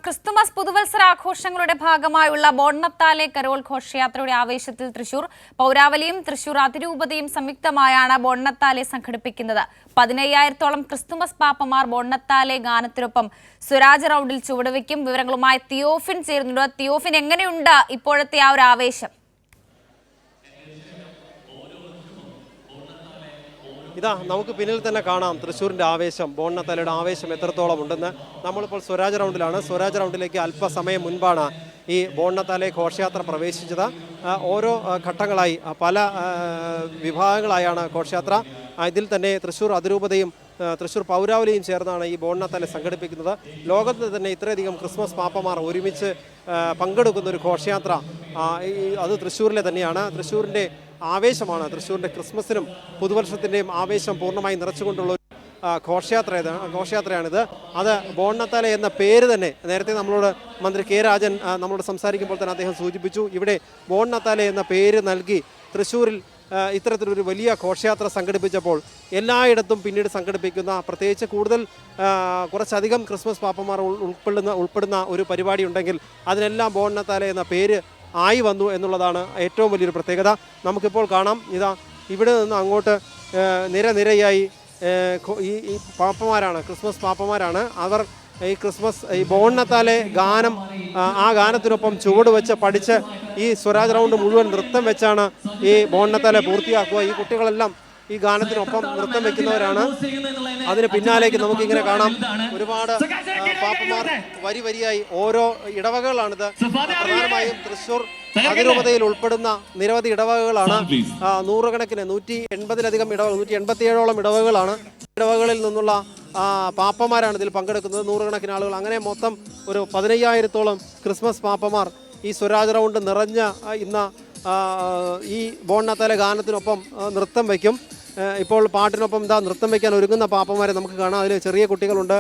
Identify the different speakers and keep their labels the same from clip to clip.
Speaker 1: Christmas പുതുവത്സരാഘോഷങ്ങളുടെ ഭാഗമായുള്ള ബോണ്ണത്താലെ Carol ഘോഷയാത്രയുടെ ആവേശത്തിൽ തൃശൂർ പൗരാവലിയും തൃശൂർ അതിരൂപതയും സംയുക്തമായാണ് ബോണ്ണത്താലെ സംഘടിപ്പിക്കുന്നത്. 15,000-ഓളം ക്രിസ്തുമസ് പാപ്പമാർ ബോണ്ണത്താലെ ഗാനത്തിനൊപ്പം സ്വരാജ് റൗണ്ടിൽ ചുവടുവെക്കും. വിവരങ്ങളുമായി തിയോഫിൻ ചേരുന്നുണ്ട്. തിയോഫിൻ, എങ്ങനെയുണ്ട് ഇപ്പോഴത്തെ ആ ഒരു ആവേശം?
Speaker 2: ഇതാ നമുക്ക് പിന്നിൽ തന്നെ കാണാം തൃശ്ശൂരിൻ്റെ ആവേശം, ബോണ്ണത്താലയുടെ ആവേശം എത്രത്തോളം ഉണ്ടെന്ന്. നമ്മളിപ്പോൾ സ്വരാജ് റൗണ്ടിലാണ്. സ്വരാജ് റൗണ്ടിലേക്ക് അല്പസമയം മുൻപാണ് ഈ ബോണ്ണത്താലെ ഘോഷയാത്ര പ്രവേശിച്ചത്. ഓരോ ഘട്ടങ്ങളായി പല വിഭാഗങ്ങളായാണ് ഘോഷയാത്ര. ഇതിൽ തന്നെ തൃശ്ശൂർ അതിരൂപതയും തൃശ്ശൂർ പൗരാവലിയും ചേർന്നാണ് ഈ ബോണ്ണത്താലെ സംഘടിപ്പിക്കുന്നത്. ലോകത്ത് തന്നെ ഇത്രയധികം ക്രിസ്മസ് പാപ്പമാർ ഒരുമിച്ച് പങ്കെടുക്കുന്ന ഒരു ഘോഷയാത്ര അത് തൃശ്ശൂരിലെ തന്നെയാണ്. തൃശ്ശൂരിൻ്റെ ആവേശമാണ്, തൃശ്ശൂരിൻ്റെ ക്രിസ്മസിനും പുതുവർഷത്തിൻ്റെയും ആവേശം പൂർണ്ണമായി നിറച്ചുകൊണ്ടുള്ള ഒരു ഘോഷയാത്രയാണിത്. അത് ബോണ്ണത്താലെ എന്ന പേര് തന്നെ നേരത്തെ നമ്മളോട് മന്ത്രി കെ രാജൻ നമ്മളോട് സംസാരിക്കുമ്പോൾ തന്നെ അദ്ദേഹം സൂചിപ്പിച്ചു. ഇവിടെ ബോണ്ണത്താലെ എന്ന പേര് നൽകി തൃശ്ശൂരിൽ ഇത്തരത്തിലൊരു വലിയ ഘോഷയാത്ര സംഘടിപ്പിച്ചപ്പോൾ എല്ലായിടത്തും പിന്നീട് സംഘടിപ്പിക്കുന്ന, പ്രത്യേകിച്ച് കുറച്ചധികം ക്രിസ്മസ് പാപ്പമാർ ഉൾപ്പെടുന്ന ഒരു പരിപാടി ഉണ്ടെങ്കിൽ അതിനെല്ലാം ബോണ്ണത്താലെ എന്ന പേര് ആയി വന്നു എന്നുള്ളതാണ് ഏറ്റവും വലിയൊരു പ്രത്യേകത. നമുക്കിപ്പോൾ കാണാം, ഇവിടെ നിന്ന് അങ്ങോട്ട് നിരയായി ഈ പാപ്പമാരാണ്, ക്രിസ്മസ് പാപ്പമാരാണ്. അവർ ഈ ബോണ്ണത്താലെ ഗാനം, ആ ഗാനത്തിനൊപ്പം ചുവട് വെച്ച് പഠിച്ച് ഈ സ്വരാജ് റൗണ്ട് മുഴുവൻ നൃത്തം വെച്ചാണ് ഈ ബോണ്ണത്താലെ പൂർത്തിയാക്കുക. ഈ കുട്ടികളെല്ലാം ഈ ഗാനത്തിനൊപ്പം നൃത്തം വെക്കുന്നവരാണ്. അതിന് പിന്നാലേക്ക് നമുക്കിങ്ങനെ കാണാം ഒരുപാട് പാപ്പമാർ വരിയായി ഓരോ ഇടവകകളാണിത്. പ്രധാനമായും തൃശ്ശൂർ അതിരൂപതയിൽ ഉൾപ്പെടുന്ന നിരവധി ഇടവകകളാണ്. നൂറുകണക്കിന് 180-ലധികം ഇടവകൾ, 187ഓളം ഇടവകകളാണ്. ഇടവകളിൽ നിന്നുള്ള പാപ്പമാരാണ് ഇതിൽ പങ്കെടുക്കുന്നത്, നൂറുകണക്കിന് ആളുകൾ. അങ്ങനെ മൊത്തം ഒരു 15,000-ഓളം ക്രിസ്മസ് പാപ്പമാർ ഈ സ്വരാജ് റൗണ്ട് നിറഞ്ഞ ഇന്ന് ഈ ബോണ്ണത്താലെ ഗാനത്തിനൊപ്പം നൃത്തം വയ്ക്കും. ഇപ്പോൾ പാട്ടിനൊപ്പം നൃത്തം വെക്കാൻ ഒരുങ്ങുന്ന പാപ്പമാരെ നമുക്ക് കാണാം. അതിൽ ചെറിയ കുട്ടികളുണ്ട്,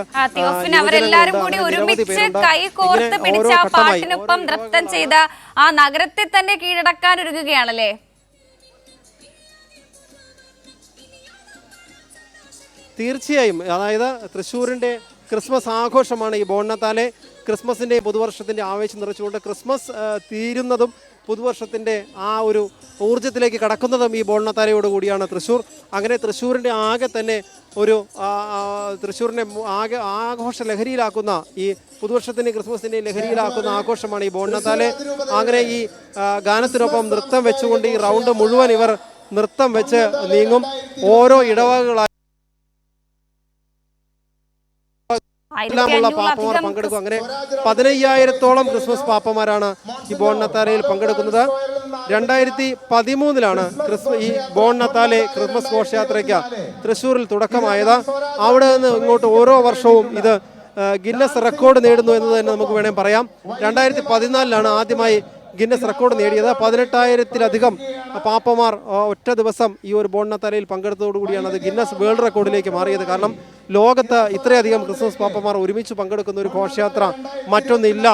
Speaker 1: അവരെല്ലാരും കൂടി ഒരുമിച്ച് കൈകോർത്ത് പിടിച്ച പാട്ടിനൊപ്പം നൃത്തം ചെയ്ത ആ നഗരത്തെ തന്നെ കീഴടക്കാൻ ഒരുങ്ങുകയാണല്ലേ?
Speaker 2: തീർച്ചയായും. അതായത് തൃശ്ശൂരിൻ്റെ ക്രിസ്മസ് ആഘോഷമാണ് ഈ ബോണ്ണത്താലെ. ക്രിസ്മസിൻ്റെ പുതുവർഷത്തിൻ്റെ ആവേശം നിറച്ചുകൊണ്ട് ക്രിസ്മസ് തീരുന്നതും പുതുവർഷത്തിൻ്റെ ആ ഒരു ഊർജ്ജത്തിലേക്ക് കടക്കുന്നതും ഈ ബോണ്ണത്താലയോട് കൂടിയാണ് തൃശ്ശൂർ. അങ്ങനെ തൃശ്ശൂരിൻ്റെ ആകെ തന്നെ തൃശ്ശൂരിനെ ആകെ ആഘോഷ ലഹരിയിലാക്കുന്ന, ഈ പുതുവർഷത്തിൻ്റെ ക്രിസ്മസിൻ്റെ ലഹരിയിലാക്കുന്ന ആഘോഷമാണ് ഈ ബോണ്ണത്താലെ. അങ്ങനെ ഈ ഗാനത്തിനൊപ്പം നൃത്തം വെച്ചുകൊണ്ട് ഈ റൗണ്ട് മുഴുവൻ ഇവർ നൃത്തം വെച്ച് നീങ്ങും. ഓരോ ഇടവകകളായി എല്ലാമുള്ള പാപ്പമാർ പങ്കെടുക്കും. അങ്ങനെ 15,000-ഓളം ക്രിസ്മസ് പാപ്പമാരാണ് ഈ ബോണ്ണത്താലയിൽ പങ്കെടുക്കുന്നത്. 2013-ലാണ് ഈ ബോണ്ണത്താലെ ക്രിസ്മസ് ഘോഷയാത്രയ്ക്ക് തൃശ്ശൂരിൽ തുടക്കമായത്. അവിടെ നിന്ന് ഇങ്ങോട്ട് ഓരോ വർഷവും ഇത് ഗിന്നസ് റെക്കോർഡ് നേടുന്നു എന്ന് തന്നെ നമുക്ക് വേണമെങ്കിൽ പറയാം. 2014-ലാണ് ആദ്യമായി ഗിന്നസ് റെക്കോർഡ് നേടിയത്. 18,000-ലധികം പാപ്പമാർ ഒറ്റ ദിവസം ഈ ഒരു ബോണ്ണത്താലയിൽ പങ്കെടുത്തതോടുകൂടിയാണ് അത് ഗിന്നസ് വേൾഡ് റെക്കോർഡിലേക്ക് മാറിയത്. കാരണം ലോകത്ത് ഇത്രയധികം ക്രിസ്മസ് പാപ്പമാർ ഒരുമിച്ച് പങ്കെടുക്കുന്ന ഒരു ഘോഷയാത്ര മറ്റൊന്നില്ല.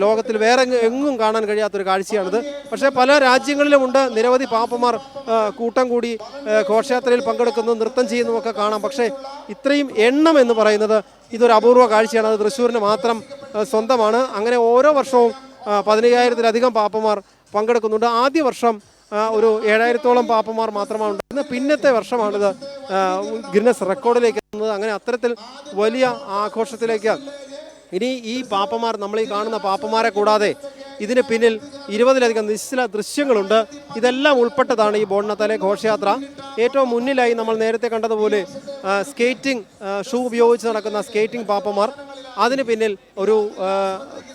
Speaker 2: ലോകത്തിൽ വേറെ എങ്ങും കാണാൻ കഴിയാത്തൊരു കാഴ്ചയാണിത്. പക്ഷേ പല രാജ്യങ്ങളിലുമുണ്ട് നിരവധി പാപ്പമാർ കൂട്ടം കൂടി ഘോഷയാത്രയിൽ പങ്കെടുക്കുന്നു, നൃത്തം ചെയ്യുന്നതൊക്കെ കാണാം. പക്ഷേ ഇത്രയും എണ്ണം എന്ന് പറയുന്നത് ഇതൊരു അപൂർവ കാഴ്ചയാണ്. അത് തൃശ്ശൂരിന് മാത്രം സ്വന്തമാണ്. അങ്ങനെ ഓരോ വർഷവും 15,000-ലധികം പാപ്പമാർ പങ്കെടുക്കുന്നുണ്ട്. ആദ്യ വർഷം ഒരു 7,000-ഓളം പാപ്പമാർ മാത്രമാണ് ഉണ്ടായിരുന്നത്. പിന്നത്തെ വർഷമാണിത് ഗിന്നസ് റെക്കോർഡിലേക്ക് എത്തുന്നത്. അങ്ങനെ അത്തരത്തിൽ വലിയ ആഘോഷത്തിലേക്ക് ഇനി ഈ പാപ്പമാർ, നമ്മൾ ഈ കാണുന്ന പാപ്പമാരെ കൂടാതെ ഇതിന് പിന്നിൽ 20-ലധികം നിശ്ചല ദൃശ്യങ്ങളുണ്ട്. ഇതെല്ലാം ഉൾപ്പെട്ടതാണ് ഈ ബോണ്ണത്താലെ ഘോഷയാത്ര. ഏറ്റവും മുന്നിലായി നമ്മൾ നേരത്തെ കണ്ടതുപോലെ സ്കേറ്റിംഗ് ഷൂ ഉപയോഗിച്ച് നടക്കുന്ന സ്കേറ്റിംഗ് പാപ്പമാർ. അതിന് പിന്നിൽ ഒരു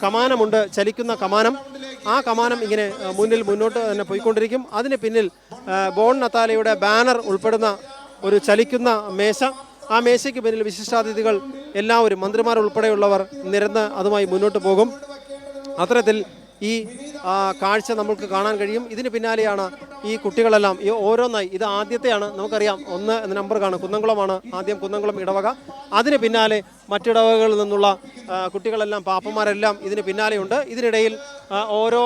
Speaker 2: കമാനമുണ്ട്, ചലിക്കുന്ന കമാനം. ആ കമാനം ഇങ്ങനെ മുന്നോട്ട് തന്നെ പോയിക്കൊണ്ടിരിക്കും. അതിന് പിന്നിൽ ബോണ്ണത്താലയുടെ ബാനർ ഉൾപ്പെടുന്ന ഒരു ചലിക്കുന്ന മേശ. ആ മേശയ്ക്ക് പിന്നിൽ വിശിഷ്ടാതിഥികൾ എല്ലാവരും, മന്ത്രിമാർ ഉൾപ്പെടെയുള്ളവർ നിരന്ന് അതുമായി മുന്നോട്ട് പോകും. അത്തരത്തിൽ ഈ കാഴ്ച നമുക്ക് കാണാൻ കഴിയും. ഇതിന് പിന്നാലെയാണ് ഈ കുട്ടികളെല്ലാം ഈ ഓരോന്നായി. ഇത് ആദ്യത്തെയാണ്, നമുക്കറിയാം 1 എന്ന നമ്പർ കാണും, കുന്നംകുളമാണ് ആദ്യം, കുന്നംകുളം ഇടവക. അതിന് പിന്നാലെ മറ്റിടവകകളിൽ നിന്നുള്ള കുട്ടികളെല്ലാം, പാപ്പന്മാരെല്ലാം ഇതിന് പിന്നാലെയുണ്ട്. ഇതിനിടയിൽ ഓരോ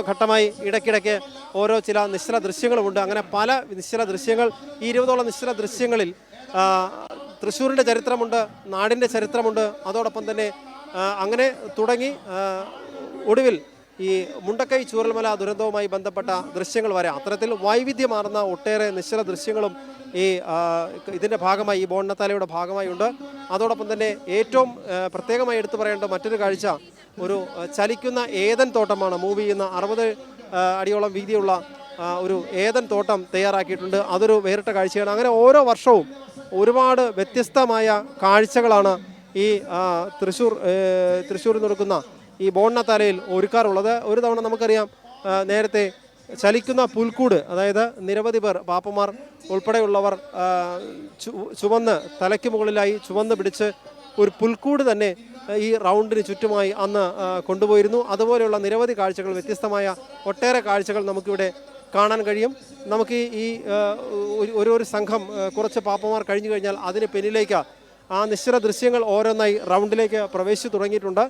Speaker 2: ഘട്ടമായി ഇടയ്ക്കിടയ്ക്ക് ഓരോ ചില നിശ്ചല ദൃശ്യങ്ങളുമുണ്ട്. അങ്ങനെ പല നിശ്ചല ദൃശ്യങ്ങൾ, ഈ 20ഓളം നിശ്ചല ദൃശ്യങ്ങളിൽ തൃശ്ശൂരിൻ്റെ ചരിത്രമുണ്ട്, നാടിൻ്റെ ചരിത്രമുണ്ട്. അതോടൊപ്പം തന്നെ അങ്ങനെ തുടങ്ങി ഒടുവിൽ ഈ മുണ്ടക്കൈ ചൂരൽമല ദുരന്തവുമായി ബന്ധപ്പെട്ട ദൃശ്യങ്ങൾ വരെ അത്തരത്തിൽ വൈവിധ്യമാർന്ന ഒട്ടേറെ നിശ്ചല ദൃശ്യങ്ങളും ഈ ഇതിൻ്റെ ഭാഗമായി ഈ ബോണ്ണത്താലയുടെ ഭാഗമായി ഉണ്ട്. അതോടൊപ്പം തന്നെ ഏറ്റവും പ്രത്യേകമായി എടുത്തു പറയേണ്ട മറ്റൊരു കാഴ്ച ഒരു ചലിക്കുന്ന ഏദൻ തോട്ടമാണ്. മൂവ് ചെയ്യുന്ന 60 അടിയോളം വീതിയുള്ള ഒരു ഏദൻ തോട്ടം തയ്യാറാക്കിയിട്ടുണ്ട്. അതൊരു വേറിട്ട കാഴ്ചയാണ്. അങ്ങനെ ഓരോ വർഷവും ഒരുപാട് വ്യത്യസ്തമായ കാഴ്ചകളാണ് ഈ തൃശ്ശൂരിൽ നടക്കുന്ന ഈ ബോണ്ണത്താലയിൽ ഒരുക്കാറുള്ളത്. ഒരു തവണ നമുക്കറിയാം നേരത്തെ ചലിക്കുന്ന പുൽക്കൂട്, അതായത് നിരവധി പേർ പാപ്പമാർ ഉൾപ്പെടെയുള്ളവർ ചുവന്ന് തലയ്ക്ക് മുകളിലായി ചുവന്ന് പിടിച്ച് ഒരു പുൽക്കൂട് തന്നെ ഈ റൗണ്ടിന് ചുറ്റുമായി അന്ന് കൊണ്ടുപോയിരുന്നു. അതുപോലെയുള്ള നിരവധി കാഴ്ചകൾ, വ്യത്യസ്തമായ ഒട്ടേറെ കാഴ്ചകൾ നമുക്കിവിടെ കാണാൻ കഴിയും. നമുക്ക് ഈ ഒരു സംഘം കുറച്ച് പാപ്പമാർ കഴിഞ്ഞു കഴിഞ്ഞാൽ അതിന് പിന്നിലേക്ക് ആ നിശ്ചല ദൃശ്യങ്ങൾ ഓരോന്നായി റൗണ്ടിലേക്ക് പ്രവേശിച്ചു തുടങ്ങിയിട്ടുണ്ട്.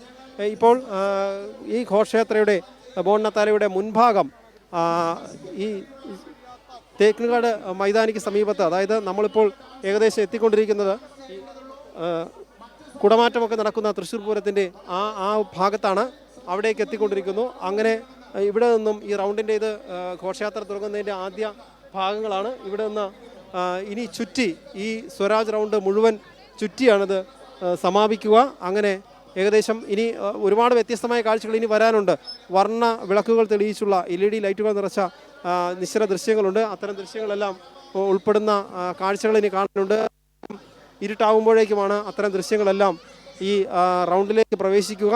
Speaker 2: ഇപ്പോൾ ഈ ഘോഷയാത്രയുടെ ബോണ്ണത്താലയുടെ മുൻഭാഗം ഈ തേക്കിൻകാട് മൈതാനിക്ക് സമീപത്ത്, അതായത് നമ്മളിപ്പോൾ ഏകദേശം എത്തിക്കൊണ്ടിരിക്കുന്നത് കുടമാറ്റമൊക്കെ നടക്കുന്ന തൃശ്ശൂർ പൂരത്തിൻ്റെ ആ ഭാഗത്താണ്. അവിടേക്ക് എത്തിക്കൊണ്ടിരിക്കുന്നു. അങ്ങനെ ഇവിടെ നിന്നും ഈ റൗണ്ടിൻ്റെ ഇത് ഘോഷയാത്ര തുടങ്ങുന്നതിൻ്റെ ആദ്യ ഭാഗങ്ങളാണ്. ഇവിടെ നിന്ന് ഇനി ചുറ്റി ഈ സ്വരാജ് റൗണ്ട് മുഴുവൻ ചുറ്റിയാണിത് സമാപിക്കുക. അങ്ങനെ ഏകദേശം ഇനി ഒരുപാട് വ്യത്യസ്തമായ കാഴ്ചകൾ ഇനി വരാനുണ്ട്. വർണ്ണ വിളക്കുകൾ തെളിയിച്ചുള്ള LED ലൈറ്റുകൾ നിറച്ച നിശ്ചല ദൃശ്യങ്ങളുണ്ട്. അത്തരം ദൃശ്യങ്ങളെല്ലാം ഉൾപ്പെടുന്ന കാഴ്ചകൾ ഇനി കാണാനുണ്ട്. ഇരുട്ടാവുമ്പോഴേക്കുമാണ് അത്തരം ദൃശ്യങ്ങളെല്ലാം ഈ റൗണ്ടിലേക്ക് പ്രവേശിക്കുക.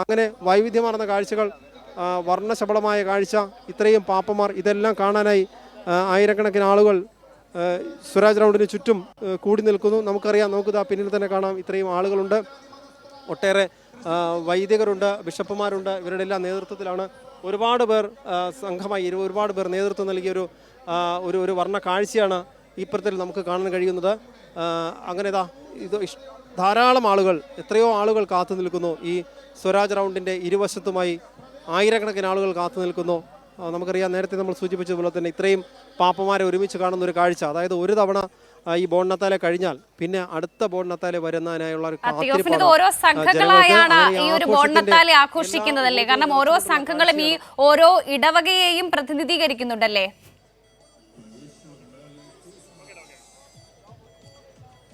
Speaker 2: അങ്ങനെ വൈവിധ്യമാർന്ന കാഴ്ചകൾ, വർണ്ണശബളമായ കാഴ്ച, ഇത്രയും പാപ്പമാർ, ഇതെല്ലാം കാണാനായി ആയിരക്കണക്കിന് ആളുകൾ സ്വരാജ് റൗണ്ടിന് ചുറ്റും കൂടി നിൽക്കുന്നു. നമുക്കറിയാം, നമുക്കിതാ പിന്നിൽ തന്നെ കാണാം ഇത്രയും ആളുകളുണ്ട്. ഒട്ടേറെ വൈദികരുണ്ട്, ബിഷപ്പുമാരുണ്ട്. ഇവരുടെ എല്ലാം നേതൃത്വത്തിലാണ് ഒരുപാട് പേർ സംഘമായി ഒരുപാട് പേർ നേതൃത്വം നൽകിയൊരു ഒരു വർണ്ണ കാഴ്ചയാണ് ഇപ്പുറത്തിൽ നമുക്ക് കാണാൻ കഴിയുന്നത്. അങ്ങനെ ഇത് ധാരാളം ആളുകൾ, എത്രയോ ആളുകൾ കാത്തു നിൽക്കുന്നു. ഈ സ്വരാജ് റൗണ്ടിൻ്റെ ഇരുവശത്തുമായി ആയിരക്കണക്കിന് ആളുകൾ കാത്തു നിൽക്കുന്നു. നമുക്കറിയാം, നേരത്തെ നമ്മൾ സൂചിപ്പിച്ചതുപോലെ തന്നെ ഇത്രയും പാപ്പമാരെ ഒരുമിച്ച് കാണുന്ന ഒരു കാഴ്ച, അതായത് ഒരു തവണ ഈ ബോണ്ണത്താലെ കഴിഞ്ഞാൽ പിന്നെ അടുത്ത ബോണ്ണത്താലെ വരുന്നതിനായുള്ള ഒരു
Speaker 1: കാത്തിരിപ്പാണ്. ഓരോ സംഘങ്ങളായാണ് ഈ ഒരു ബോണ്ണത്താലെ ആഘോഷിക്കുന്നതല്ലേ? കാരണം ഓരോ സംഘങ്ങളും ഈ ഓരോ ഇടവകയെയും പ്രതിനിധീകരിക്കുന്നുണ്ടല്ലേ?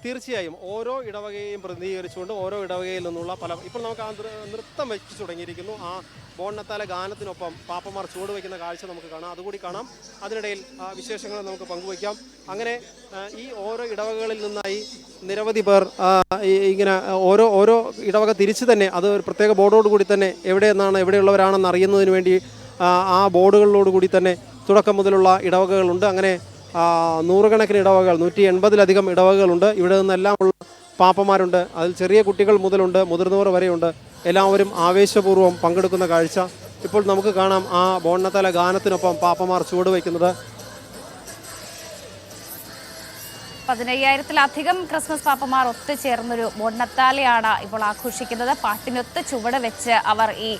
Speaker 2: തീർച്ചയായും ഓരോ ഇടവകയെയും പ്രതിനിധീകരിച്ചുകൊണ്ട് ഓരോ ഇടവകയിൽ നിന്നുള്ള ഇപ്പോൾ നമുക്ക് ആ നൃത്തം വെച്ച് തുടങ്ങിയിരിക്കുന്നു. ആ ബോണ്ണത്താല ഗാനത്തിനൊപ്പം പാപ്പമാർ ചുവട് വയ്ക്കുന്ന കാഴ്ച നമുക്ക് കാണാം. അതുകൂടി കാണാം. അതിനിടയിൽ വിശേഷങ്ങൾ നമുക്ക് പങ്കുവയ്ക്കാം. അങ്ങനെ ഈ ഓരോ ഇടവകകളിൽ നിന്നായി നിരവധി പേർ ഇങ്ങനെ ഓരോ ഇടവക തിരിച്ച് തന്നെ അത് ഒരു പ്രത്യേക ബോർഡോട് കൂടി തന്നെ എവിടെയുള്ളവരാണെന്ന് അറിയുന്നതിന് വേണ്ടി ആ ബോർഡുകളോട് കൂടി തന്നെ തുടക്കം മുതലുള്ള ഇടവകകളുണ്ട്. അങ്ങനെ നൂറുകണക്കിന് ഇടവകകൾ, 180-ലധികം ഇടവകകളുണ്ട്. ഇവിടെ നിന്നെല്ലാം ഉള്ള പാപ്പമാരുണ്ട്. അതിൽ ചെറിയ കുട്ടികൾ മുതലുണ്ട്, മുതിർന്നവർ വരെയുണ്ട്. എല്ലാവരും ആവേശപൂർവ്വം പങ്കെടുക്കുന്ന കാഴ്ച ഇപ്പോൾ നമുക്ക് കാണാം. ആ ബോണ്ണത്താല ഗാനത്തിനൊപ്പം പാപ്പമാർ ചുവട് വയ്ക്കുന്നത്.
Speaker 1: 15,000-ലധികം ക്രിസ്മസ് പാപ്പമാർ ഒത്തുചേർന്നൊരു ബോണ്ണത്താലയാണ് ഇപ്പോൾ ആഘോഷിക്കുന്നത്. പാട്ടിനൊത്ത് ചുവട് വെച്ച് അവർ ഈ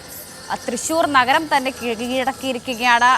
Speaker 1: തൃശ്ശൂർ നഗരം തന്നെ കീഴടക്കിയിരിക്കുകയാണ്.